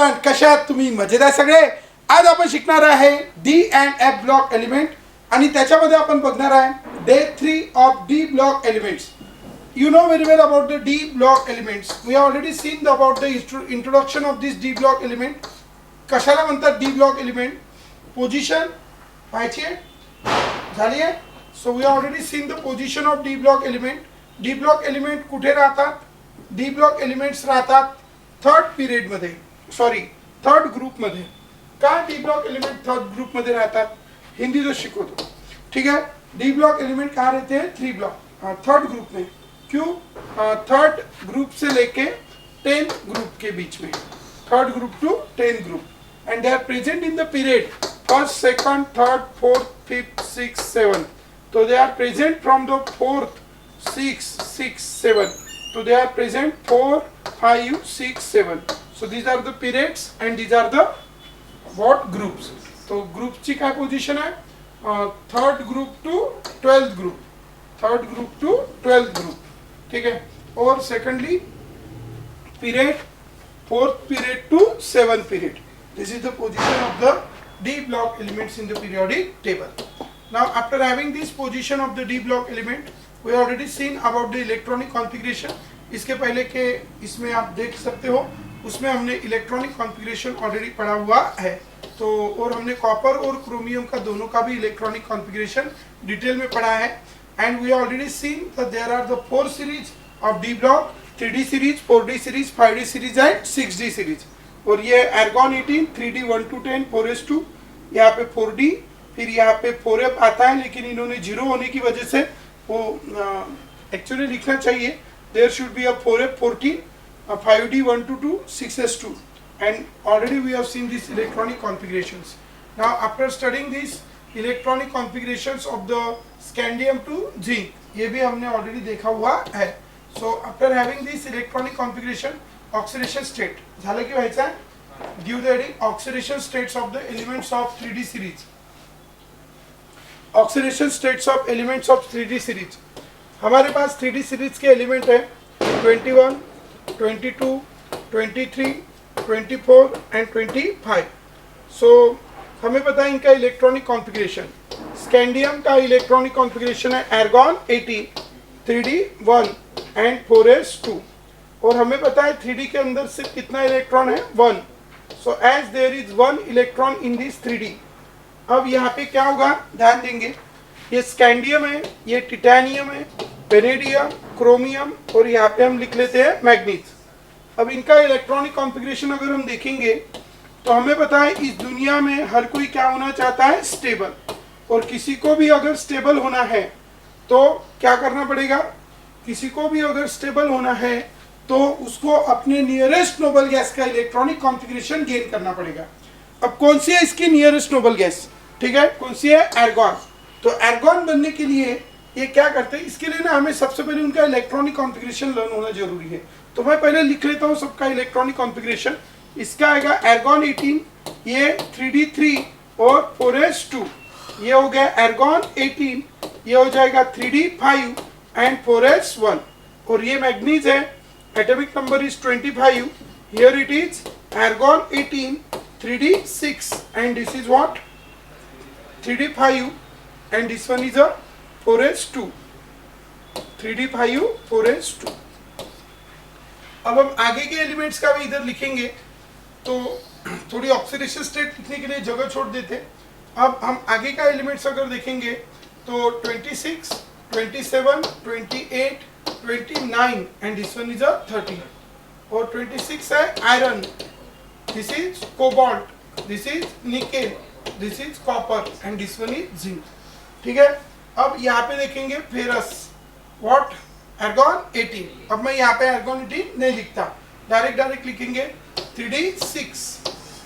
Everyone, कशा आहात तुम्ही? मजेदार सगळे? आज आपण शिकणार आहे D and F block element आणि त्याच्यामध्ये आपण बघणार आहे day 3 of D block elements. You know very well about the D block elements. We have already seen about the introduction of this D block element. कशाला म्हणतात D block element? Position पाहिजे झाली आहे. So we have already seen the position of D block element. D block element कुठे राहतात? D block elements राहतात third period मध्ये, sorry third group मध्ये. का D block element third group मध्ये राहतात? हिंदी जो शिकवतो, ठीक है. D block element कहाँ रहते हैं? थ्री ब्लॉक थर्ड ग्रुप में. क्यों? थर्ड ग्रुप से लेके 10th ग्रुप के बीच में, third group to 10th group, and they are present in the period first, second, third, fourth, fifth, six, seven. तो they are present from the fourth, six, seven. So they are present 4, 5, 6, 7. So these are the periods and these are the what groups. तो group ची काय position आहे? Third group to 12th group, third group to 12th group, ठीक है. और secondly period fourth period to 7th period. This is the position of the D block elements in the periodic table. Now after having this position of the D block element, we have already seen about the electronic configuration. इसके पहले के इसमें आप देख सकते हो, उसमें हमने इलेक्ट्रॉनिक कॉन्फ़िगरेशन ऑलरेडी पढ़ा हुआ है. तो और हमने कॉपर और क्रोमियम का दोनों का भी इलेक्ट्रॉनिक कॉन्फ़िगरेशन डिटेल में पढ़ा है. And we already seen that there are the 4 series of D block, 3D series, 4D series, 5D series and 6D series. और ये एर्गॉन 18, 3D 1 to 10, 4s2, यहाँ पे 4D, फिर यहाँ पे 4f आता है, लेकिन इन्होंने 0 होने की वजह से वो एक्चुअली लिखना चाहिए there should be a 4f 14, 5D 1 to 2, 6s2, and already we have seen these electronic configurations. Now after studying these electronic configurations of the scandium to zinc, ये भी हमने ऑलरेडी देखा हुआ है. So after having this electronic configuration, oxidation state झालं की व्हायचं आहे? Give the heading oxidation states of the elements of 3D series. Oxidation states of elements of 3D series. हमारे पास 3D सीरीज के एलिमेंट है 21, 22, 23, 24 एंड 25. सो हमें पता है इनका इलेक्ट्रॉनिक कॉन्फ़िगरेशन. स्कैंडियम का इलेक्ट्रॉनिक कॉन्फ़िगरेशन है एर्गॉन 18, 3D 1 एंड 4s2. और हमें पता है 3D के अंदर सिर्फ कितना इलेक्ट्रॉन है? 1. So as there is 1 electron in this 3D. अब यहाँ पे क्या होगा, ध्यान देंगे, ये स्कैंडियम है, ये टिटेनियम है, वेनेडियम, क्रोमियम, और यहाँ पे हम लिख लेते हैं मैग्नीज. अब इनका इलेक्ट्रॉनिक कॉन्फ़िगरेशन अगर हम देखेंगे तो हमें पता है इस दुनिया में हर कोई क्या होना चाहता है? स्टेबल. और किसी को भी अगर स्टेबल होना है तो क्या करना पड़ेगा? किसी को भी अगर स्टेबल होना है तो उसको अपने नियरेस्ट नोबल गैस का इलेक्ट्रॉनिक कॉन्फ़िगरेशन गेन करना पड़ेगा. अब कौन सी है इसकी नियरेस्ट नोबल गैस? ठीक है, कौन सी है? एर्गॉन. तो एर्गॉन बनने के लिए ये क्या करते हैं? इसके लिए ना हमें सबसे पहले उनका इलेक्ट्रॉनिक कॉन्फ़िगरेशन लर्न होना जरूरी है. तो मैं पहले लिख लेता हूँ सबका इलेक्ट्रॉनिक कॉन्फ़िगरेशन. इसका आएगा एर्गॉन 18, ये 3D3 और 4s2. ये हो गया एर्गॉन 18, ये हो जाएगा 3D5 एंड 4s1. और ये मैग्नीज है, atomic number is 25. Here it is argon 18, 3D6 and this is what? 3D5 and this one is a 4s2. 3D5, 4s2. अब हम आगे के एलिमेंट्स का भी इधर लिखेंगे तो थोड़ी ऑक्सीडेशन स्टेट लिखने के लिए जगह छोड़ देते. अब हम आगे का एलिमेंट्स अगर देखेंगे तो 26, 27, 28, 29 and this one is a 30. और 26 है iron, this is cobalt, this is nickel, this is copper and this one is zinc. ठीक है. अब यहाँ पे देखेंगे फेरस, what? एर्गॉन 18. अब मैं यहाँ पे एर्गॉन 18 नहीं लिखता, डायरेक्ट लिखेंगे 3D6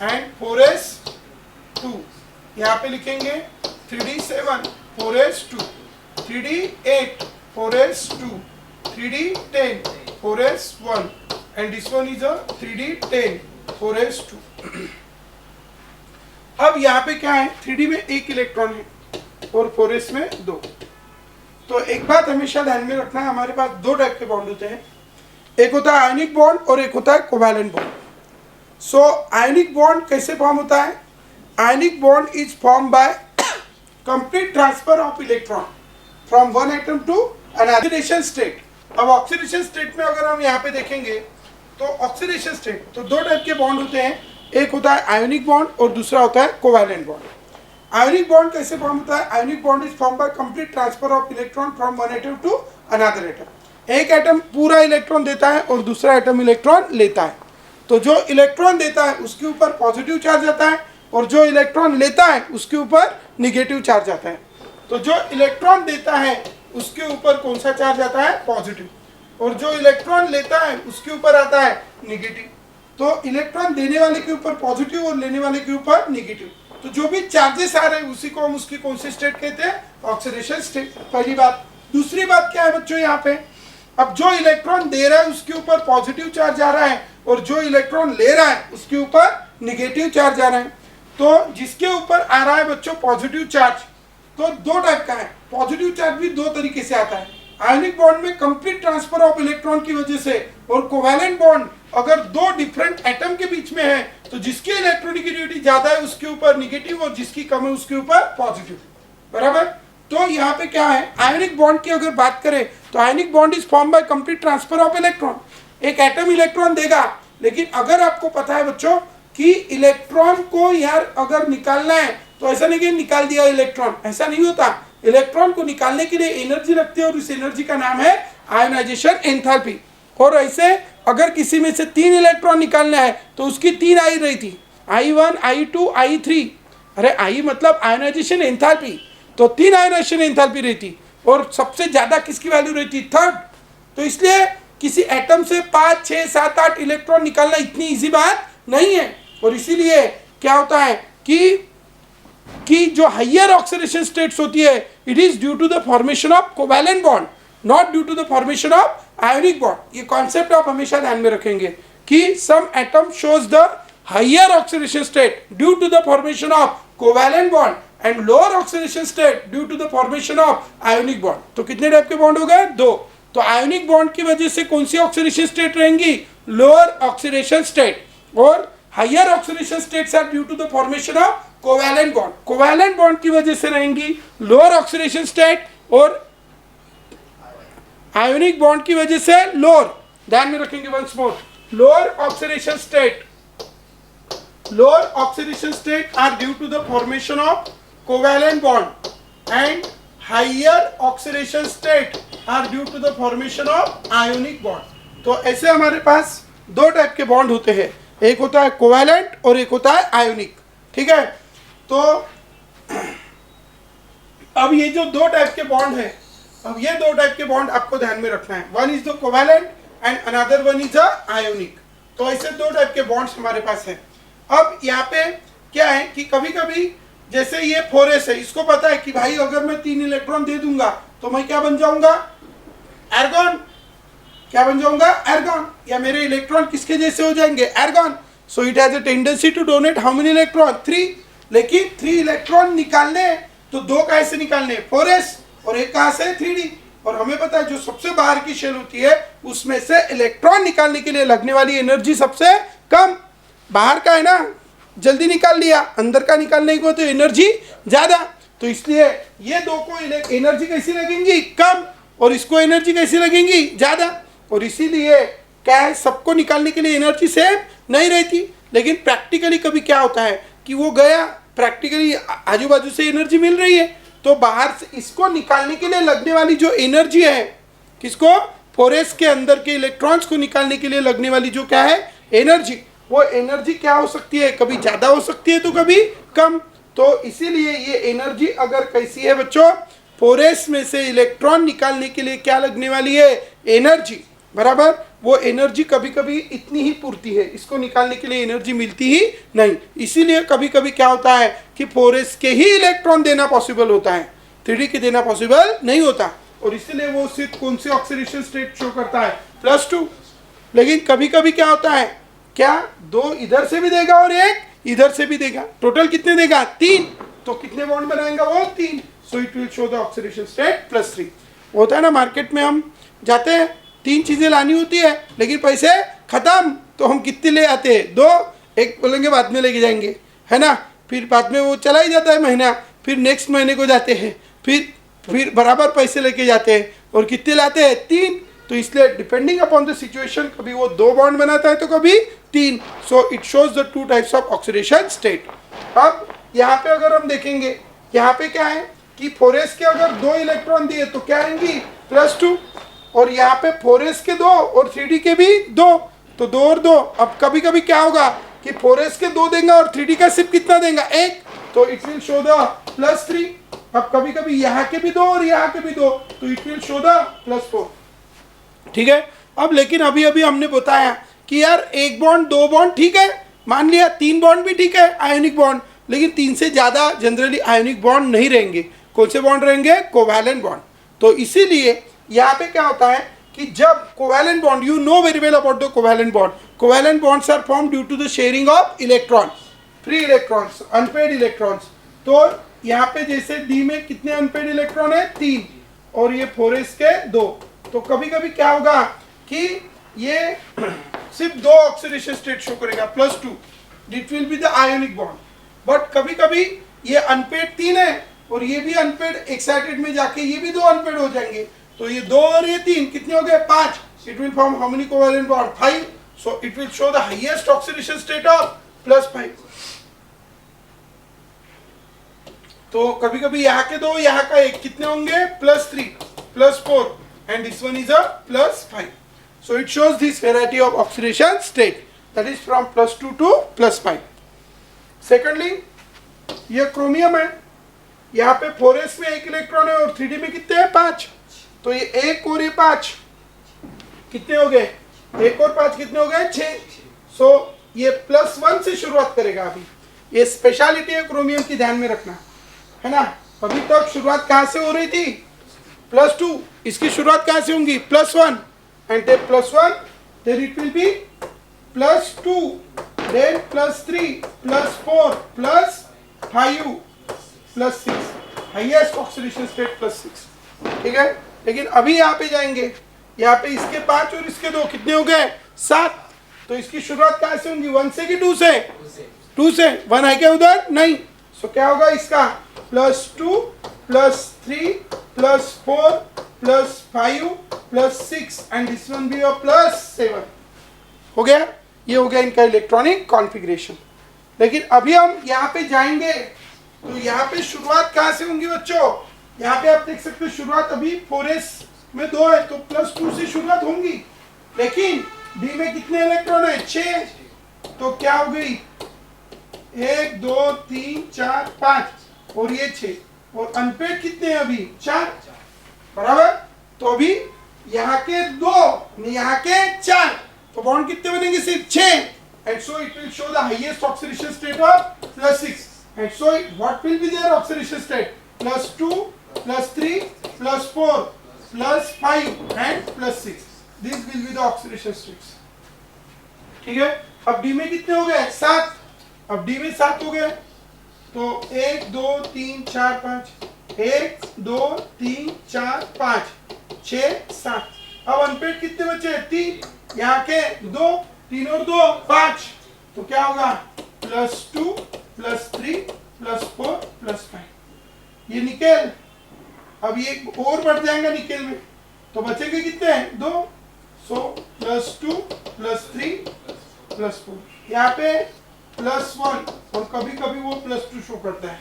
एंड 4s2. यहाँ पे लिखेंगे 3D7, 4s2, 3D8, 4s2, 3D10, 4s1 and this one is a 3D10, 4s2. अब यहाँ पे क्या है? 3D में एक इलेक्ट्रॉन है और 4s में 2. तो एक बात हमेशा ध्यान में रखना है, हमारे पास 2 टाइप के बॉन्ड होते हैं. एक होता है आयनिक बॉन्ड और एक होता है covalent bond. So ionic bond कैसे फॉर्म होता है? Ionic bond is form by complete transfer of electron from one atom to another. Oxidation state, अब ऑक्सीडेशन स्टेट में अगर हम यहाँ पे देखेंगे तो ऑक्सीडेशन स्टेट तो दो टाइप के बॉन्ड होते हैं, एक होता है आयोनिक बॉन्ड और दूसरा होता है कोवैलेंट बॉन्ड। आयोनिक बॉन्ड कैसे फॉर्म होता है? Ionic bond is form by complete transfer of electron from one atom to another atom. एक एटम पूरा इलेक्ट्रॉन देता है और दूसरा एटम इलेक्ट्रॉन लेता है। तो जो इलेक्ट्रॉन देता है उसके ऊपर पॉजिटिव चार्ज आता है और जो इलेक्ट्रॉन लेता है उसके ऊपर निगेटिव चार्ज आता है। तो जो इलेक्ट्रॉन देता है उसके ऊपर कौन सा चार्ज आता है? पॉजिटिव, और जो इलेक्ट्रॉन लेता है उसके ऊपर आता है निगेटिव। तो इलेक्ट्रॉन देने वाले के ऊपर पॉजिटिव और लेने वाले के ऊपर निगेटिव। तो जो भी चार्जेस आ रहे हैं उसी को हम उसकी कौन सी स्टेट कहते हैं? Oxidation state. पहली बात। दूसरी बात क्या है बच्चों यहाँ पे? अब जो इलेक्ट्रॉन दे रहा है उसके ऊपर पॉजिटिव चार्ज आ रहा है और जो इलेक्ट्रॉन ले रहा है उसके ऊपर निगेटिव चार्ज आ रहा है। तो जिसके ऊपर आ रहा है बच्चों पॉजिटिव चार्ज, तो दो टाइप का है। पॉजिटिव चार्ज भी दो तरीके से आता है। आयनिक बॉन्ड में कंप्लीट ट्रांसफर ऑफ इलेक्ट्रॉन की वजह से, और कोवैलेंट बॉन्ड अगर दो डिफरेंट एटम के बीच में है तो जिसकी इलेक्ट्रोनेगेटिविटी ज्यादा है उसके ऊपर निगेटिव और जिसकी कम है उसके ऊपर पॉजिटिव। बराबर। तो यहाँ पे क्या है? आयनिक बॉन्ड की अगर बात करें तो आयनिक bond is form by complete transfer of electron. एक एटम इलेक्ट्रॉन देगा, लेकिन अगर आपको पता है बच्चों कि इलेक्ट्रॉन को यार अगर निकालना है तो ऐसा नहीं कि निकाल दिया इलेक्ट्रॉन, ऐसा नहीं होता। इलेक्ट्रॉन को निकालने के लिए एनर्जी लगती है और उस एनर्जी का नाम है आयोनाइजेशन एंथैल्पी। और ऐसे अगर किसी में से 3 इलेक्ट्रॉन निकालना है तो उसकी 3 आई रही थी, I1, I2, I3। अरे आई मतलब आयोनाइजेशन एंथैल्पी, तो 3 आयोनाइजेशन एंथैल्पी रहती और सबसे ज्यादा किसकी वैल्यू रहती? थर्ड। तो इसलिए किसी एटम से 5, 6, 7, 8 इलेक्ट्रॉन निकालना इतनी इजी बात नहीं है। और इसीलिए क्या होता है कि जो हायर ऑक्सीडेशन स्टेट्स होती है, it is due to the formation of covalent bond, not due to the formation of ionic bond. ये कॉन्सेप्ट आप हमेशा ध्यान में रखेंगे कि some atom shows the higher oxidation state due to the formation of covalent bond and lower oxidation state due to the formation of ionic bond. तो कितने type के बॉन्ड हो गए? 2। तो आयोनिक बॉन्ड की वजह से कौन सी ऑक्सीडेशन स्टेट रहेंगी? Lower oxidation state. और higher oxidation states are due to the formation of covalent bond. Covalent bond की वजह से रहेंगी लोअर ऑक्सीडेशन स्टेट और आयोनिक बॉन्ड की वजह से लोअर। ध्यान में रखेंगे once more, lower oxidation state, lower oxidation state are due to the formation of covalent bond and higher oxidation state are due to the formation of ionic bond. तो ऐसे हमारे पास दो टाइप के बॉन्ड होते हैं, एक होता है कोवैलेंट और एक होता है आयोनिक। ठीक है। तो अब ये जो दो टाइप के बॉन्ड है, अब ये दो टाइप के बॉन्ड आपको ध्यान में रखना है। One is the covalent and another one is the ionic. तो ऐसे दो टाइप के बॉन्ड्स हमारे पास है। अब यहाँ पे क्या है कि कभी कभी जैसे ये 4s है, इसको पता है कि भाई अगर मैं 3 इलेक्ट्रॉन दे दूंगा तो मैं क्या बन जाऊंगा? एर्गॉन। क्या बन जाऊंगा? एर्गॉन। या मेरे इलेक्ट्रॉन किसके जैसे हो जाएंगे? Argon. So it has a tendency to donate how many electron? 3। लेकिन 3 इलेक्ट्रॉन निकालने तो 2 कहाँ से निकालने? 4s। और एक कहाँ से? 3d। और हमें पता है जो सबसे बाहर की शेल होती है उसमें से इलेक्ट्रॉन निकालने के लिए लगने वाली एनर्जी सबसे कम। बाहर का है ना, जल्दी निकाल लिया, अंदर का निकालने को तो एनर्जी ज्यादा। तो इसलिए ये दो को एनर्जी कैसी लगेंगी? कम। और इसको एनर्जी कैसी लगेंगी? ज्यादा। और इसीलिए क्या है, सबको निकालने के लिए एनर्जी सेम नहीं रहती। लेकिन प्रैक्टिकली कभी क्या होता है कि वो गया, प्रैक्टिकली आजू बाजू से एनर्जी मिल रही है, तो बाहर से इसको निकालने के लिए लगने वाली जो एनर्जी है, किसको? 4s के अंदर के इलेक्ट्रॉन्स को निकालने के लिए लगने वाली जो क्या है? एनर्जी। वो एनर्जी क्या हो सकती है? कभी ज्यादा हो सकती है तो कभी कम। तो इसीलिए ये एनर्जी अगर कैसी है बच्चों, 4s में से इलेक्ट्रॉन निकालने के लिए क्या लगने वाली है? एनर्जी। बराबर। वो एनर्जी कभी कभी इतनी ही पूर्ति है, इसको निकालने के लिए एनर्जी मिलती ही नहीं। इसीलिए कभी कभी क्या होता है कि 4s के ही इलेक्ट्रॉन देना पॉसिबल होता है, 3d के देना पॉसिबल नहीं होता। और इसीलिए वो सिर्फ कौन सी ऑक्सीडेशन स्टेट शो करता है? +2। लेकिन कभी कभी क्या होता है, क्या 2 इधर से भी देगा और 1 इधर से भी देगा, टोटल कितने देगा? 3। तो कितने बॉन्ड बनाएगा वो? 3। So it will show the oxidation state +3। होता है ना, मार्केट में हम जाते हैं, 3 चीजें लानी होती है लेकिन पैसे खत्म, तो हम कितने ले आते हैं? 2। एक बोलेंगे बाद में लेके जाएंगे, है ना, फिर बाद में वो चला ही जाता है महीना, फिर नेक्स्ट महीने को जाते हैं, फिर बराबर पैसे लेके जाते हैं, और कितने लाते हैं 3। तो इसलिए डिपेंडिंग अपॉन द सिचुएशन कभी वो 2 बॉन्ड बनाता है तो कभी 3। So it shows the 2 types of oxidation state. अब यहाँ पे अगर हम देखेंगे, यहाँ पे क्या है कि 4s के अगर 2 इलेक्ट्रॉन दिए तो क्या आएंगी +2, और यहाँ पे 4s के 2 और 3d के भी 2, तो 2 और 2। अब कभी कभी क्या होगा कि 4s के 2 देगा और 3d का सिर्फ कितना देगा 1, तो इट विल शो द +3। अब कभी कभी यहाँ के भी 2 और यहाँ के भी 2, तो इट विल शो द +4। ठीक है। अब लेकिन अभी अभी हमने बताया कि यार 1 बॉन्ड 2 बॉन्ड ठीक है, मान लिया 3 बॉन्ड भी ठीक है आयोनिक बॉन्ड, लेकिन 3 से ज़्यादा जनरली आयोनिक बॉन्ड नहीं रहेंगे। कौन से बॉन्ड रहेंगे? Covalent bond. तो इसीलिए यहाँ पे क्या होता है कि जब covalent bond, you know very well about the covalent bond, covalent bonds are form due to the sharing of electron, free electrons, unpaired electrons. तो यहाँ पे जैसे डी में कितने अनपेड इलेक्ट्रॉन है 3, और ये 4s के 2, तो कभी कभी क्या होगा कि ये सिर्फ 2 ऑक्सीडेशन स्टेट शो करेगा +2, it will be the ionic bond. But कभी कभी ये अनपेड 3 है और ये भी अनपेड एक्साइटेड में जाके ये भी 2 अनपेड हो जाएंगे, तो ये 2 और ये 3 कितने हो गए 5, it will form how many covalent bond 5, so it will show the highest oxidation state of +5। तो कभी कभी यहाँ के 2 यहाँ का 1 कितने होंगे +3 +4, and this one is a +5. So it shows this variety of oxidation state, that is from +2 to +5. Secondly, ये क्रोमियम है, यहाँ पे 4s में 1 इलेक्ट्रॉन है और 3d में कितने हैं 5, तो ये 1 और ये 5 कितने हो गए, 1 और 5 कितने हो गए 6। सो ये +1 से शुरुआत करेगा। अभी ये स्पेशलिटी है क्रोमियम की, ध्यान में रखना, है ना। अभी तक शुरुआत कहाँ से हो रही थी +2, इसकी शुरुआत कहाँ से होंगी +1, and take +1, then it will be +2, then +3, +4, +5, +6, highest oxidation state +6। ठीक है। लेकिन अभी यहाँ पे जाएंगे, यहाँ पे इसके 5 और इसके 2 कितने हो गए 7, तो इसकी शुरुआत कहाँ से होंगी 1 से कि 2 से? 2 से। 1 है क्या उधर? नहीं। सो क्या होगा इसका +2, +3, +4, +5, +6, एंड दिस वन भी +7 हो गया। ये हो गया इनका इलेक्ट्रॉनिक कॉन्फ़िगरेशन। लेकिन अभी हम यहाँ पे जाएंगे, तो यहाँ पे शुरुआत कहाँ से होंगी बच्चों? यहाँ पे आप देख सकते हो शुरुआत अभी 4s में 2 है, तो +2 से शुरुआत होंगी, लेकिन डी में कितने इलेक्ट्रॉन है 6, तो क्या हो गई 1 2 3 4 5 और ये 6, और अनपेड कितने हैं अभी 4, बराबर। तो अभी यहाँ के 2 यहाँ के 4, तो बॉन्ड कितने बनेंगे सिर्फ 6, and so it will show the highest oxidation state of +6, and so what will be their oxidation state? +2, +3, +4, +5 and +6. These will be the oxidation states. ठीक है। अब डी में कितने हो गए 7, अब डी में 7 हो गए, तो 1 2 3 4 5, 1 2 3 4 5 6 7। अब अनपेड कितने बचे 3, यहाँ के 2, 3 और 2 5, तो क्या होगा +2, +3, +4, +5। ये निकेल, अब ये और बढ़ जाएगा निकेल में, तो बचेंगे कितने 2, सो +2, +3, +4। यहाँ पे +1 और कभी कभी वो +2 शो करता है,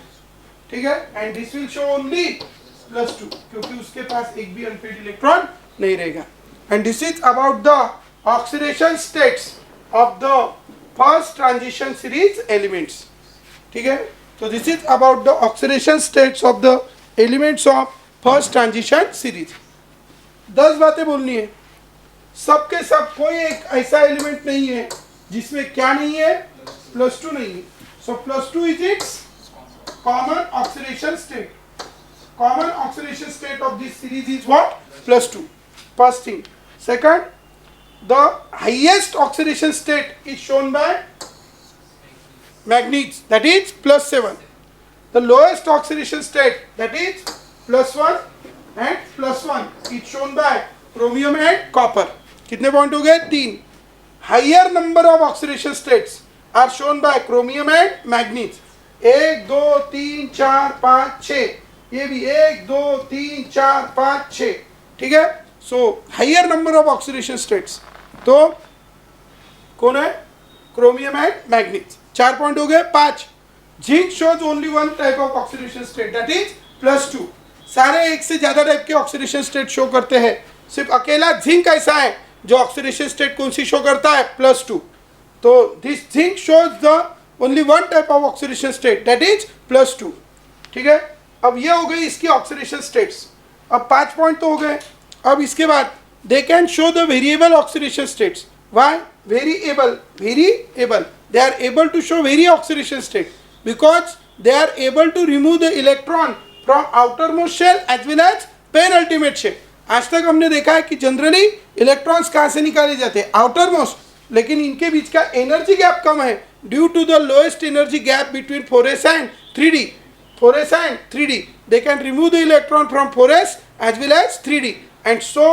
ठीक है। And this will show only +2, क्योंकि उसके पास एक भी अनपेड इलेक्ट्रॉन नहीं रहेगा। And this is about the oxidation states of the first transition series elements. ठीक है। तो this is about the oxidation states of the elements of first transition series. 10 बातें बोलनी है, सबके सब कोई एक ऐसा एलिमेंट नहीं है जिसमें क्या नहीं है +2 नहीं है। सो +2 is it's common oxidation state. Common oxidation state of this series is what +2, first thing. Second, the highest oxidation state is shown by manganese, that is +7. The lowest oxidation state, that is +1 and +1, is shown by chromium and copper. कितने point हो गए 3। Higher number of oxidation states are shown by chromium and manganese. 1 2 3 4 5 6, ये भी 1 2 3 4 5 6, ठीक है। So higher number of oxidation states तो कौन है, क्रोमियम एंड मैग्नीज। 4 पॉइंट हो गए। 5, zinc shows only one type of oxidation state that is +2। सारे एक से ज्यादा टाइप के ऑक्सीडेशन स्टेट शो करते हैं, सिर्फ अकेला जिंक ऐसा है जो ऑक्सीडेशन स्टेट कौन सी शो करता है, +2। तो this zinc shows the only one type of oxidation state that is +2, ठीक है। अब ये हो गई इसकी ऑक्सीडेशन स्टेट्स। अब 5 पॉइंट तो हो गए। अब इसके बाद they can show the variable oxidation states. Why variable? They are able to show very oxidation state because they are able to remove the electron from outermost shell as well as penultimate shell. आज तक हमने देखा है कि generally electrons कहाँ से निकाले जाते हैं, आउटर मोस्ट, लेकिन इनके बीच का एनर्जी गैप कम है due to the lowest energy gap between 4s and 3d। 4s and 3d, they can remove the electron from 4s as well as 3d, and so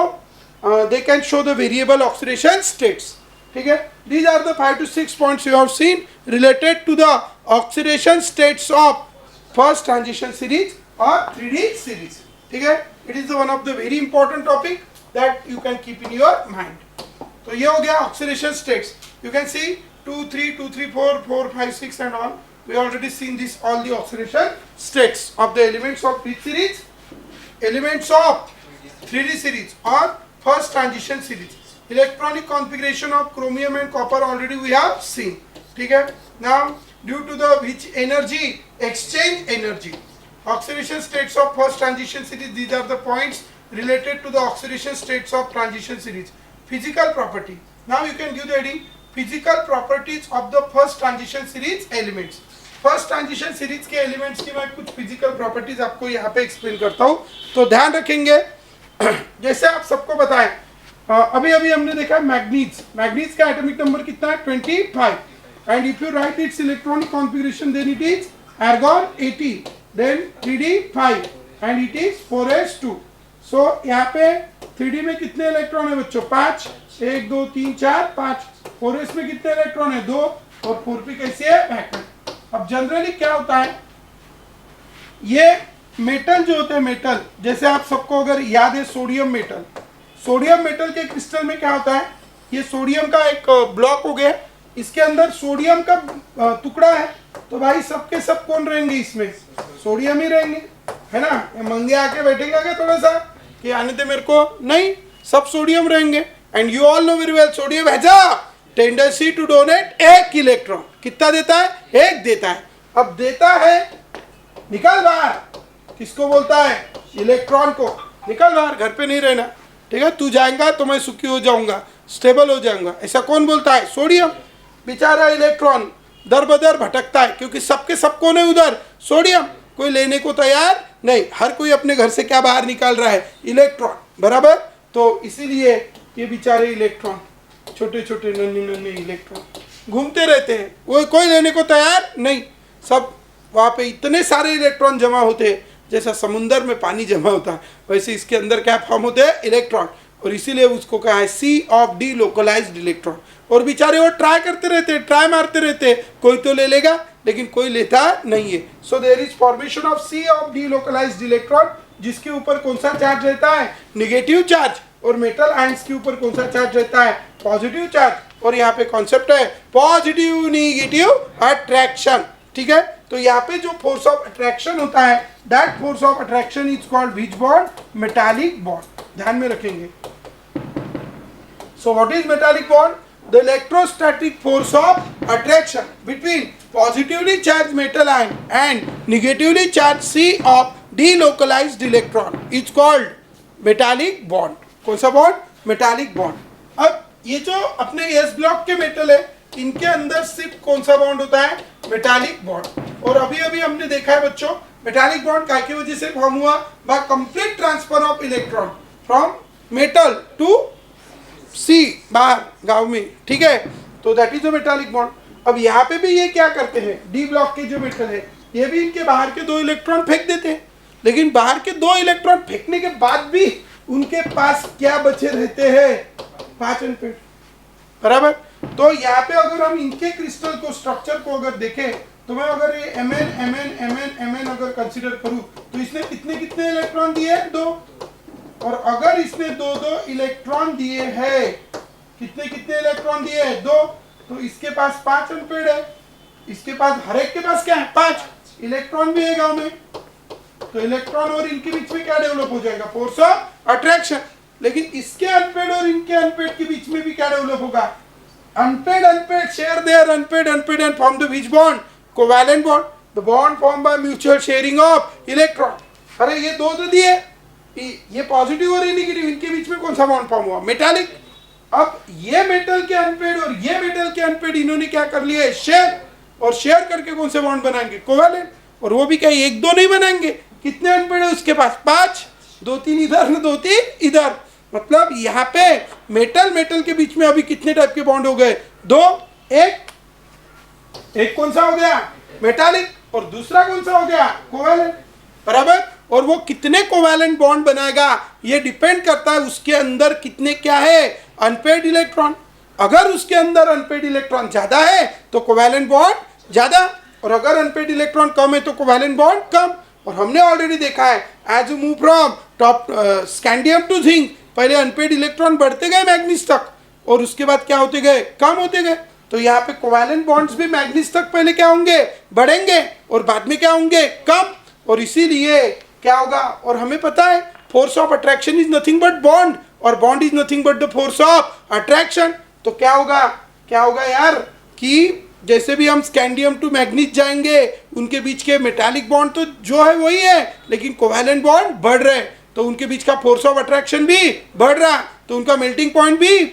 they can show the variable oxidation states, ठीक है। These are the 5 to 6 points you have seen related to the oxidation states of first transition series or 3d series, ठीक है। It is one of the very important topic that you can keep in your mind। तो ये हो गया oxidation states। You can see 2 3 2 3 4 4 5 6 and all। We already seen this, all the oxidation states of the elements of which series? Elements of 3d series or first transition series। Electronic configuration of chromium and copper already we have seen, ठीक है। Now due to the which energy, exchange energy, oxidation states of first transition series, these are the points related to the oxidation states of transition series। Physical property, now you can give the heading physical properties of the first transition series elements। First transition series के elements की मैं कुछ physical properties आपको यहाँ पे explain करता हूँ, तो ध्यान रखेंगे। जैसे आप सबको बताएं, अभी अभी हमने देखा मैग्नीज का एटॉमिक नंबर कितना है, 25, and if you write its electronic configuration then it is argon 80, then 3d 5 and it is 4s2। सो यहाँ पे 3d में कितने इलेक्ट्रॉन है बच्चों, 5, 1 2 3 4 5। 4s में कितने इलेक्ट्रॉन है, 2, और 4p कैसे है, बैकवर्ड। अब जनरली क्या होता है, ये मेटल जो होते हैं, मेटल जैसे आप सबको अगर याद है सोडियम मेटल के क्रिस्टल में क्या होता है, ये सोडियम का एक ब्लॉक हो गया, इसके अंदर सोडियम का टुकड़ा है, तो भाई सबके सब कौन रहेंगे इसमें, सोडियम ही रहेंगे, है ना। मंगे आके बैठेंगे क्या थोड़ा सा कि आने दे मेरे को, नहीं, सब सोडियम रहेंगे। And you all know very well sodium has a tendency to donate 1 electron. कितना देता है, 1 देता है। अब देता है, निकल बाहर, किसको बोलता है, इलेक्ट्रॉन को, निकल बाहर, घर पे नहीं रहना, ठीक है, तू जाएगा तो मैं सुखी हो जाऊंगा, स्टेबल हो जाऊंगा, ऐसा कौन बोलता है, सोडियम। बेचारा इलेक्ट्रॉन दर बदर भटकता है क्योंकि सबके सब कौन है उधर, सोडियम, कोई लेने को तैयार नहीं, हर कोई अपने घर से क्या बाहर निकाल रहा है, इलेक्ट्रॉन, बराबर। तो इसीलिए ये बेचारे इलेक्ट्रॉन, छोटे छोटे नन्हे इलेक्ट्रॉन घूमते रहते हैं, वो कोई लेने को तैयार नहीं, सब वहाँ पे इतने सारे इलेक्ट्रॉन जमा होते हैं, जैसा समुंदर में पानी जमा होता है वैसे इसके अंदर क्या फॉर्म होते हैं, इलेक्ट्रॉन, और इसीलिए उसको कहा है सी ऑफ डी लोकलाइज्ड इलेक्ट्रॉन। और बेचारे वो ट्राई करते रहते हैं, ट्राई मारते रहते हैं, कोई तो ले लेगा लेकिन कोई लेता नहीं है। So there is formation of sea of delocalised electron, जिसके ऊपर कौन सा चार्ज रहता है, निगेटिव चार्ज, और मेटल आयंस के ऊपर कौन सा चार्ज रहता है, पॉजिटिव चार्ज। और यहाँ पे कॉन्सेप्ट है पॉजिटिव निगेटिव अट्रैक्शन, ठीक है। तो यहाँ पे जो फोर्स ऑफ अट्रैक्शन होता है, that force of attraction is called which bond, metallic bond, ध्यान में रखेंगे। So what is metallic bond, the electrostatic force of attraction between positively charge metal ion and negatively charge sea of delocalised electron is called metallic bond. कौन सा bond, metallic bond. अब ये जो अपने S block के metal है, इनके अंदर सिर्फ कौन सा बॉन्ड होता है, मेटालिक बॉन्ड। और अभी अभी हमने देखा है बच्चों, मेटालिक बॉन्ड काय की वजह से फॉर्म हुआ, by complete transfer of electron from metal to C, बाहर गांव में, ठीक है। तो that is the metallic bond. अब यहाँ पे भी ये क्या करते हैं, डी ब्लॉक के जो मेटल है, ये भी इनके बाहर के 2 इलेक्ट्रॉन फेंक देते हैं, लेकिन बाहर के 2 इलेक्ट्रॉन फेंकने के बाद भी उनके पास क्या बचे रहते हैं, 5 एनपेड, बराबर। तो यहाँ पे अगर हम इनके क्रिस्टल को स्ट्रक्चर को अगर देखें तो मैं अगर ये Mn अगर कंसीडर करूं तो इसने कितने कितने इलेक्ट्रॉन दिए? 2। और अगर इसने 2 इलेक्ट्रॉन दिए हैं, कितने कितने इलेक्ट्रॉन दिए हैं? 2। तो इसके पास 5 अनपेड है, इसके पास हर एक के पास क्या है? 5 इलेक्ट्रॉन भी है गांव में। तो इलेक्ट्रॉन और इनके बीच में क्या डेवलप हो जाएगा? Force of attraction. लेकिन इसके अनपेड और इनके अनपेड के बीच में भी क्या डेवलप होगा? Unpaired share their unpaired and form the which bond? Covalent bond. The bond formed by mutual sharing of electron. अरे ये 2 तो दिए, ये पॉजिटिव और ये नेगेटिव, इनके बीच में कौन सा बॉन्ड फॉर्म हुआ? मेटालिक। अब ये मेटल के अनपेड और ये मेटल के अनपेड इन्होंने क्या कर लिया है? शेयर। और शेयर करके कौन से बॉन्ड बनाएंगे? कोवेलेंट। और वो भी क्या 1-2 नहीं बनाएंगे? कितने अनपेड है उसके पास? 5। 2-3 इधर, 2-3 इधर। मतलब यहाँ पे मेटल के बीच में अभी कितने टाइप के बॉन्ड हो गए? 2। एक कौन सा हो गया? मेटालिक। और दूसरा कौन सा हो गया? कोवेलेंट। बराबर। और वो कितने कोवेलेंट बॉन्ड बनाएगा ये डिपेंड करता है उसके अंदर कितने क्या है? Unpaired electron. अगर उसके अंदर अनपेड इलेक्ट्रॉन ज्यादा है तो कोवेलेंट बॉन्ड ज्यादा, और अगर अनपेड इलेक्ट्रॉन कम है तो कोवेलेंट बॉन्ड कम। और हमने ऑलरेडी देखा है as you move from top scandium to zinc, पहले अनपेड इलेक्ट्रॉन बढ़ते गए मैग्नीज तक और उसके बाद क्या होते गए? कम होते गए। तो यहाँ पे कोवेलेंट बॉन्ड्स भी मैग्नीज तक पहले क्या होंगे? बढ़ेंगे और बाद में क्या होंगे? कम। और इसीलिए क्या होगा? और हमें पता है force of attraction is nothing but bond, और bond is nothing but the force of attraction. तो क्या होगा? क्या होगा यार कि जैसे भी हम स्कैंडियम टू मैग्नीज जाएंगे उनके बीच के मेटालिक बॉन्ड तो जो है वही है, लेकिन कोवेलेंट बॉन्ड बढ़ रहे हैं, तो उनके बीच का फोर्स ऑफ अट्रैक्शन भी बढ़ रहा, तो उनका मेल्टिंग पॉइंट भी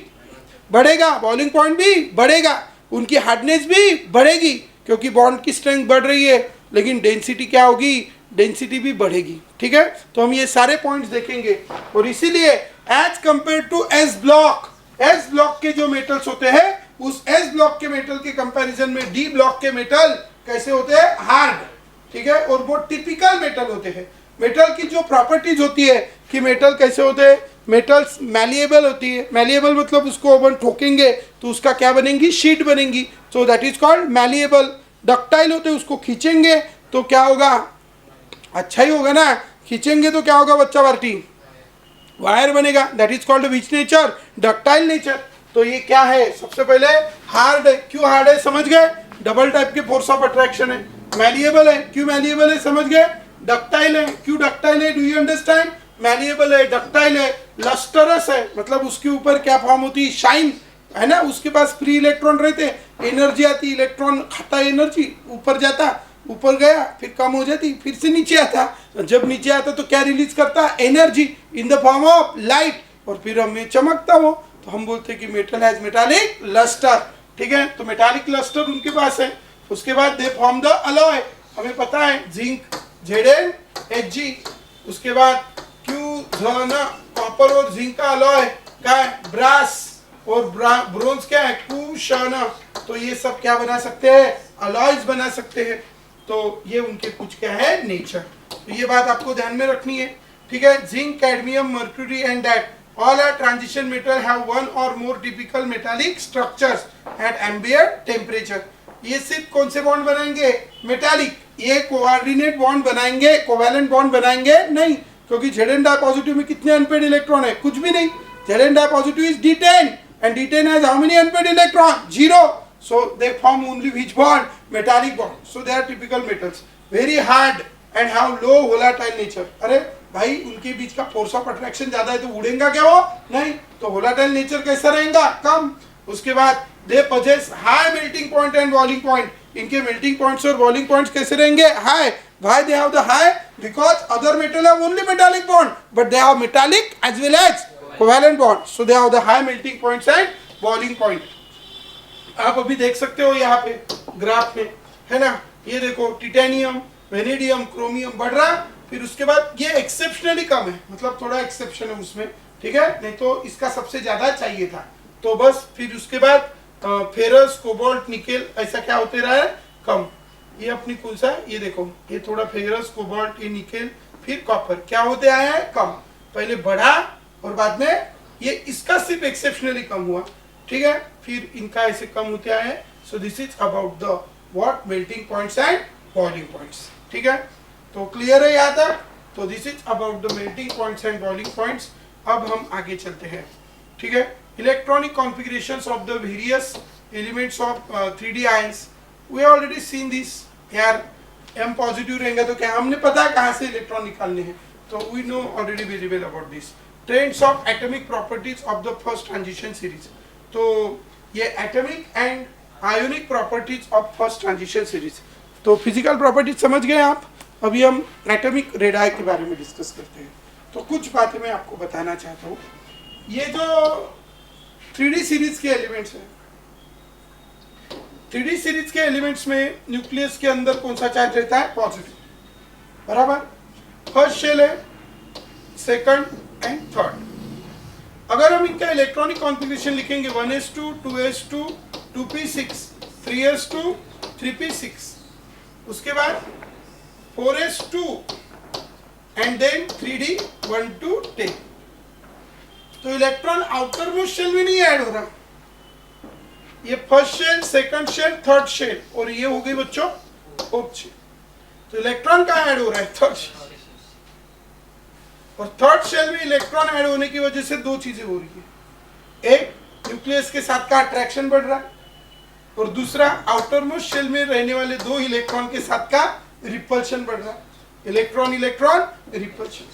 बढ़ेगा, बॉइलिंग पॉइंट भी बढ़ेगा, उनकी हार्डनेस भी बढ़ेगी, क्योंकि बॉन्ड की स्ट्रेंथ बढ़ रही है, लेकिन डेंसिटी क्या होगी? डेंसिटी भी बढ़ेगी। ठीक है, तो हम ये सारे पॉइंट्स देखेंगे। और इसीलिए as compared to s block के जो मेटल्स होते हैं, उस एस ब्लॉक के मेटल के कंपैरिजन में डी ब्लॉक के मेटल कैसे होते हैं? हार्ड। ठीक है, और वो टिपिकल मेटल होते हैं। मेटल की जो प्रॉपर्टीज होती है कि मेटल कैसे होते हैं? मेटल्स मैलिएबल होती है। मैलिएबल मतलब उसको अपन ठोकेंगे तो उसका क्या बनेंगी? शीट बनेंगी। So that is called malleable. Ductile होते हैं, उसको खींचेंगे तो क्या होगा? अच्छा ही होगा ना। खींचेंगे तो क्या होगा बच्चा पार्टी? वायर बनेगा। That is called which nature? Ductile nature. तो ये क्या है? सबसे पहले हार्ड है। क्यों हार्ड है? समझ गए? डबल टाइप के फोर्स ऑफ अट्रैक्शन है। मैलिएबल है। क्यों मैलिएबल है? समझ गए? डक्टाइल है। क्यों डक्टाइल है? Do you understand? मैलिएबल है, डक्टाइल है, लस्टरस है, मतलब उसके ऊपर क्या फॉर्म होती है? शाइन है ना। उसके पास फ्री इलेक्ट्रॉन रहते, एनर्जी आती, इलेक्ट्रॉन खाता एनर्जी, ऊपर जाता, ऊपर गया फिर कम हो जाती, फिर से नीचे आता। जब नीचे आता तो क्या रिलीज करता? Energy in the form of light, और फिर हमें चमकता वो। तो हम बोलते हैं कि मेटल हैज मेटालिक लस्टर। ठीक है, तो मेटालिक लस्टर उनके पास है। उसके बाद दे फॉर्म द अलॉय। हमें पता है जिंक Zn Hg। उसके बाद कॉपर और जिंक का अलॉय क्या है? ब्रास। और ब्रोंज क्या है? कुशाना। तो ये सब क्या बना सकते हैं? अलॉयज बना सकते हैं। तो ये उनके कुछ क्या है? नेचर। तो ये बात आपको ध्यान में रखनी है। ठीक है, zinc, cadmium, mercury and that all our transition metal have one or more typical metallic structures at ambient temperature। ये सिर्फ कौन से बॉन्ड बनाएंगे? मेटालिक। ये कोऑर्डिनेट बॉन्ड बनाएंगे, कोवैलेंट बॉन्ड बनाएंगे नहीं, क्योंकि Zn डाई पॉजिटिव में कितने अनपेड इलेक्ट्रॉन है? कुछ भी नहीं। Zn di positive is D10 and D10 has how many unpaired electron? 0. So they form only which bond? Metallic bond. So they are typical metals, very hard and have low volatile nature। अरे भाई उनके बीच का force of attraction ज्यादा है तो उड़ेगा क्या वो? नहीं। तो वोलाटाइल नेचर कैसा रहेगा? कम। उसके बाद they possess high melting point and boiling point. इनके मेल्टिंग पॉइंट्स और बॉइलिंग पॉइंट्स कैसे रहेंगे? High. Why they have the high? Because other metal have only metallic bond, but they have metallic as well as covalent bond. So they have the high melting points and boiling point. आप अभी देख सकते हो यहाँ पे graph में, है ना। ये देखो टिटेनियम, वेनेडियम, क्रोमियम बढ़ रहा, फिर उसके बाद ये एक्सेप्शनली कम है, मतलब थोड़ा एक्सेप्शन है उसमें। ठीक है, नहीं तो इसका सबसे ज्यादा चाहिए था। तो बस फिर उसके बाद फेरस, कोबाल्ट, निकेल ऐसा क्या होते रहा है? कम। ये अपनी कौन सा है? ये देखो, ये थोड़ा फेरस, कोबाल्ट, ये निकेल, फिर कॉपर क्या होते आया है? कम। पहले बढ़ा और बाद में ये इसका सिर्फ एक्सेप्शनली कम हुआ। ठीक है, फिर इनका ऐसे कम होते आए। So this is about the what melting points and boiling points. ठीक है, तो क्लियर है यहाँ तक। तो this is about the melting points and boiling points. अब हम आगे चलते हैं। ठीक है, electronic configurations of the various elements of 3D ions, we already seen this. यार M पॉजिटिव रहेंगे तो क्या हमने पता है कहाँ से इलेक्ट्रॉन निकालने हैं, तो we know already very well about this. Trends of atomic properties of the first transition series, तो ये atomic and ionic properties of first transition series. तो फिजिकल प्रॉपर्टीज समझ गए आप। अभी हम एटॉमिक रेडाई के बारे में डिस्कस करते हैं। तो कुछ बातें मैं आपको बताना चाहता हूँ। ये जो 3D सीरीज के एलिमेंट्स हैं, 3D सीरीज के एलिमेंट्स में न्यूक्लियस के अंदर कौन सा चार्ज रहता है? पॉजिटिव, बराबर। फर्स्ट शेल है, सेकंड एंड थर्ड। अगर हम इनका इलेक्ट्रॉनिक कॉन्फ़िगरेशन लिखेंगे 1s2 2s2 2p6 3s2 3p6, उसके बाद 4s2 and then 3d 1 to 10, तो इलेक्ट्रॉन आउटर मोस्ट शेल में नहीं ऐड हो रहा। ये first shell, second shell, third shell, और ये हो गई बच्चों फोर्थ शेल। तो इलेक्ट्रॉन कहाँ ऐड हो रहा है? Third shell. और थर्ड शेल में इलेक्ट्रॉन ऐड होने की वजह से दो चीजें हो रही है। एक, न्यूक्लियस के साथ का अट्रैक्शन बढ़ रहा है, और दूसरा, आउटर मोस्ट शेल में रहने वाले दो इलेक्ट्रॉन के साथ का रिपल्शन बढ़ रहा है। Electron electron repulsion.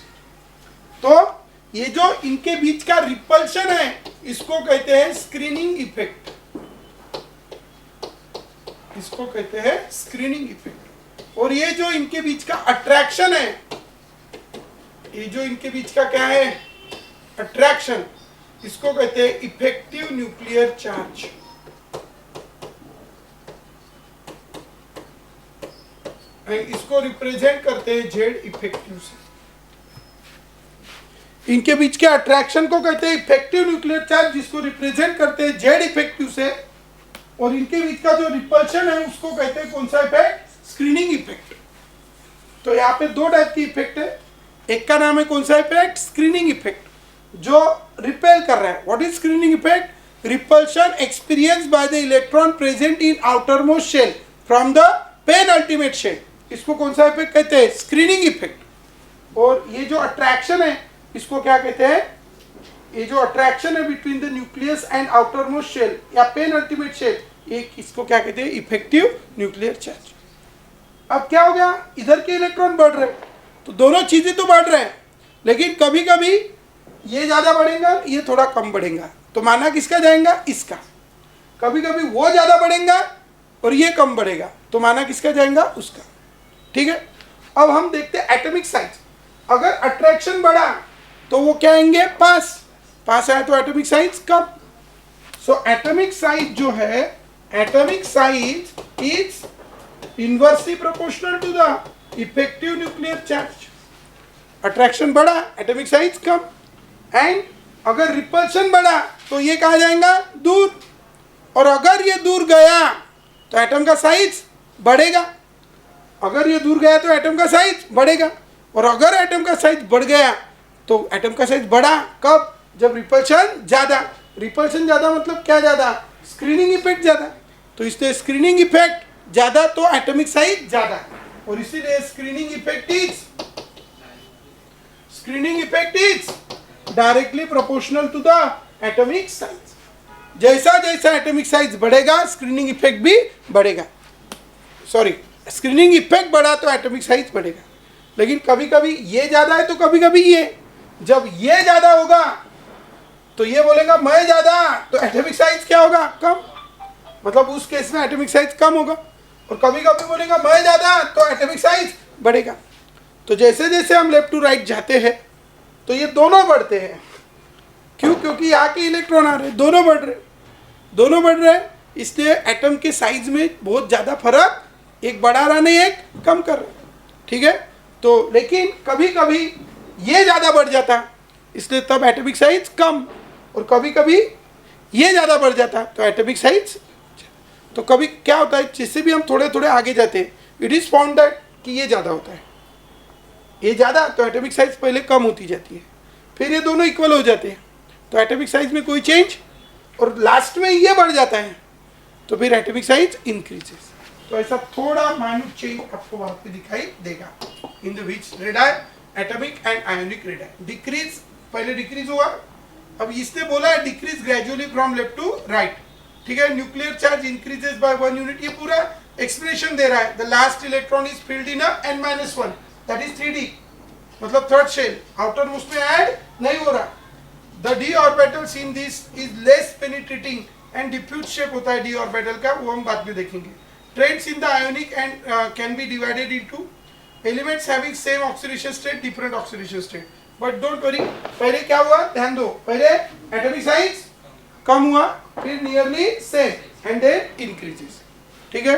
तो ये जो इनके बीच का रिपल्शन है, इसको कहते हैं स्क्रीनिंग इफेक्ट। इसको कहते हैं स्क्रीनिंग इफेक्ट। और ये जो इनके बीच का अट्रैक्शन है, ये जो इनके बीच का क्या है? अट्रैक्शन, इसको कहते हैं इफेक्टिव न्यूक्लियर चार्ज। इसको रिप्रेजेंट करते हैं जेड इफेक्टिव से। इनके बीच के अट्रैक्शन को कहते हैं इफेक्टिव न्यूक्लियर चार्ज, जिसको रिप्रेजेंट करते हैं जेड इफेक्टिव से। और इनके बीच का जो रिपल्शन है, उसको कहते हैं कौन सा इफेक्ट? Screening effect. तो यहाँ पे दो टाइप की इफेक्ट है। एक का नाम है कौन सा इफेक्ट? स्क्रीनिंग इफेक्ट, जो रिपेल कर रहा है। What is screening effect? Repulsion experience by the electron present in outermost shell from the penultimate shell, इसको कौन सा इफेक्ट कहते हैं? Screening effect. और ये जो अट्रैक्शन है, इसको क्या कहते हैं? ये जो अट्रैक्शन है between the nucleus and outermost shell या पेन अल्टीमेट शेल, एक इसको क्या कहते हैं? Effective nuclear charge. अब क्या हो गया? इधर के इलेक्ट्रॉन बढ़ रहे हैं, तो दोनों चीजें तो बढ़ रहे हैं, लेकिन कभी कभी ये ज्यादा बढ़ेगा, ये थोड़ा कम बढ़ेगा, तो माना किसका जाएगा? इसका। कभी कभी वो ज्यादा बढ़ेगा और ये कम बढ़ेगा, तो माना किसका जाएगा? उसका। ठीक है, अब हम देखते हैं एटॉमिक साइज। अगर अट्रैक्शन बढ़ा तो वो क्या आएंगे? पास। पास आया तो एटॉमिक साइज कम। सो एटॉमिक साइज जो है, atomic size is inversely proportional to the effective nuclear charge. Attraction बढ़ा, एटॉमिक साइज कम। एंड अगर रिपल्शन बढ़ा तो ये कहाँ जाएगा? दूर। और अगर ये दूर गया तो एटम का साइज बढ़ेगा। अगर ये दूर गया तो एटम का साइज बढ़ेगा। और अगर एटम का साइज बढ़ गया तो एटम का साइज बढ़ा कब? जब रिपल्शन ज्यादा। रिपल्शन ज्यादा मतलब क्या ज्यादा? स्क्रीनिंग इफेक्ट ज्यादा। तो इसलिए स्क्रीनिंग इफेक्ट ज्यादा तो एटॉमिक साइज ज्यादा, और इसीलिए screening effect is directly proportional to the atomic size. जैसा जैसा एटॉमिक साइज बढ़ेगा, स्क्रीनिंग इफेक्ट भी बढ़ेगा। सॉरी, स्क्रीनिंग इफेक्ट बढ़ा तो एटॉमिक साइज बढ़ेगा। लेकिन कभी कभी ये ज्यादा है तो कभी कभी ये। जब ये ज्यादा होगा तो ये बोलेगा मैं ज्यादा, तो एटॉमिक साइज क्या होगा? कम। मतलब उस केस में एटॉमिक साइज कम होगा। और कभी कभी बोलेगा मैं ज्यादा, तो एटॉमिक साइज बढ़ेगा। तो जैसे जैसे हम लेफ्ट टू राइट जाते हैं तो ये दोनों बढ़ते हैं। क्यों? क्योंकि यहाँ के इलेक्ट्रॉन आ रहे हैं, दोनों बढ़ रहे हैं। इसलिए एटम के साइज में बहुत ज़्यादा फर्क, एक बढ़ा रहा नहीं, एक कम कर रहा। ठीक है, तो लेकिन कभी कभी ये ज़्यादा बढ़ जाता, इसलिए तब एटॉमिक साइज कम। और कभी कभी ये ज़्यादा बढ़ जाता तो एटॉमिक साइज। तो कभी क्या होता है, जिससे भी हम थोड़े थोड़े आगे जाते हैं, इट इज़ फाउंड दैट कि ये ज़्यादा होता है। ये ज़्यादा तो एटॉमिक साइज पहले कम होती जाती है, फिर ये दोनों इक्वल हो जाते हैं, तो एटॉमिक साइज में कोई चेंज और लास्ट में ये बढ़ जाता है तो फिर एटॉमिक साइज इंक्रीजेस। तो ऐसा थोड़ा माइन्यूट चेंज आपको वहां पे दिखाई देगा in the which radii atomic and ionic radii. Decrease, पहले डिक्रीज हुआ, अब इसने बोला है decrease gradually from left to right, ठीक है। Nuclear charge increases by 1 unit, ये पूरा एक्सप्रेशन दे रहा है। The last electron is filled in n-1, that is 3d, मतलब थर्ड शेल, आउटर उसमें ऐड नहीं हो रहा। The d orbitals in this is less penetrating and diffuse shape होता है d ऑर्बिटल का, वो हम बाद में देखेंगे। Trends in the ionic and can be divided into elements having same oxidation state, different oxidation state. But don't worry, पहले क्या हुआ ध्यान दो, पहले एटॉमिक साइज कम हुआ, फिर nearly same and then increases, ठीक है।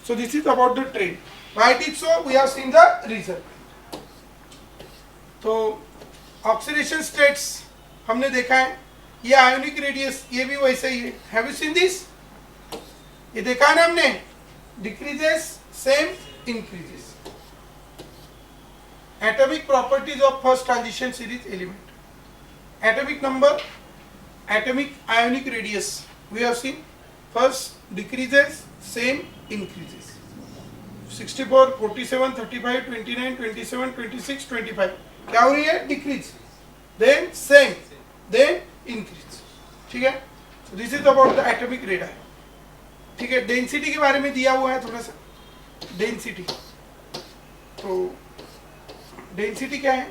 So this is about the trend, why it is so, we have seen the reason. तो ऑक्सीडेशन स्टेट्स हमने देखा है, ये आयोनिक रेडियस ये भी वैसे ही है। हैव यू सीन दिस, ये देखा है ना हमने, decreases same increases. Atomic properties of first transition series element, atomic number, atomic ionic radius, we have seen first decreases, same increases, 64, 47, 35, 29, 27, 26, 25 क्या हो रही है, decrease, then same, then increase, ठीक है। so this is about the atomic radii, ठीक है। Density के बारे में दिया हुआ है थोड़ा सा, डेंसिटी, तो डेंसिटी क्या है,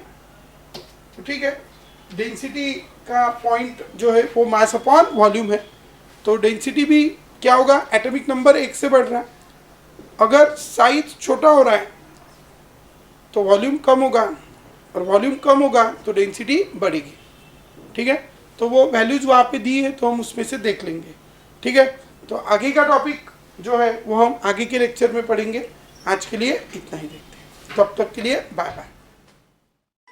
तो ठीक है, डेंसिटी का पॉइंट जो है वो मास अपॉन वॉल्यूम है। तो डेंसिटी भी क्या होगा, एटॉमिक नंबर 1 से बढ़ रहा है, अगर साइज छोटा हो रहा है तो वॉल्यूम कम होगा, और वॉल्यूम कम होगा तो डेंसिटी बढ़ेगी, ठीक है। तो वो वैल्यूज वहाँ पे दी है तो हम उसमें से देख लेंगे, ठीक है। तो आगे का टॉपिक जो है वो हम आगे के लेक्चर में पढ़ेंगे। आज के लिए इतना ही देखते हैं, तब तक के लिए बाय बाय।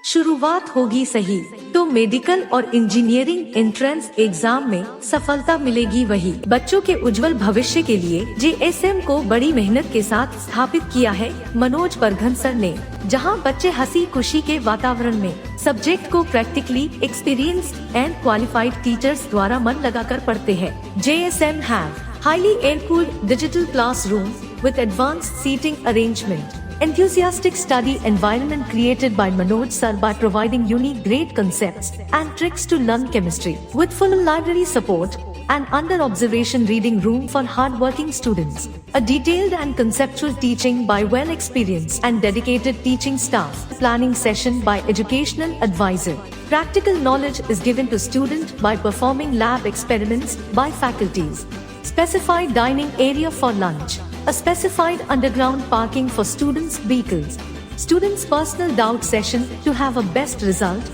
शुरुआत होगी सही तो मेडिकल और इंजीनियरिंग एंट्रेंस एग्जाम में सफलता मिलेगी वही। बच्चों के उज्जवल भविष्य के लिए JSM को बड़ी मेहनत के साथ स्थापित किया है मनोज परघन सर ने, जहां बच्चे हंसी खुशी के वातावरण में सब्जेक्ट को practically experienced and qualified teachers द्वारा मन लगाकर पढ़ते हैं। JSM have highly air cooled digital classroom with advanced seating arrangement, enthusiastic study environment created by Manoj sir by providing unique great concepts and tricks to learn chemistry, with full library support, an under observation reading room for hard-working students, a detailed and conceptual teaching by well experienced and dedicated teaching staff, planning session by educational advisor. Practical knowledge is given to student by performing lab experiments by faculties. Specified dining area for lunch, a specified underground parking for students' vehicles, students' personal doubt session to have a best result,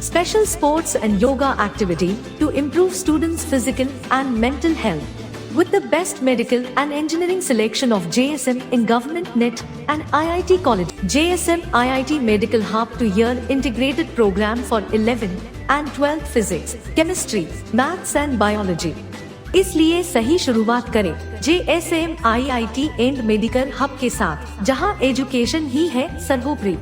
special sports and yoga activity to improve students' physical and mental health, with the best medical and engineering selection of JSM in Government NET and IIT College. JSM IIT Medical Hub 2-year integrated program for 11th and 12th physics, chemistry, maths and biology. इसलिए सही शुरुआत करें JSM IIT and medical hub के साथ, जहां education ही है सर्वोपरि।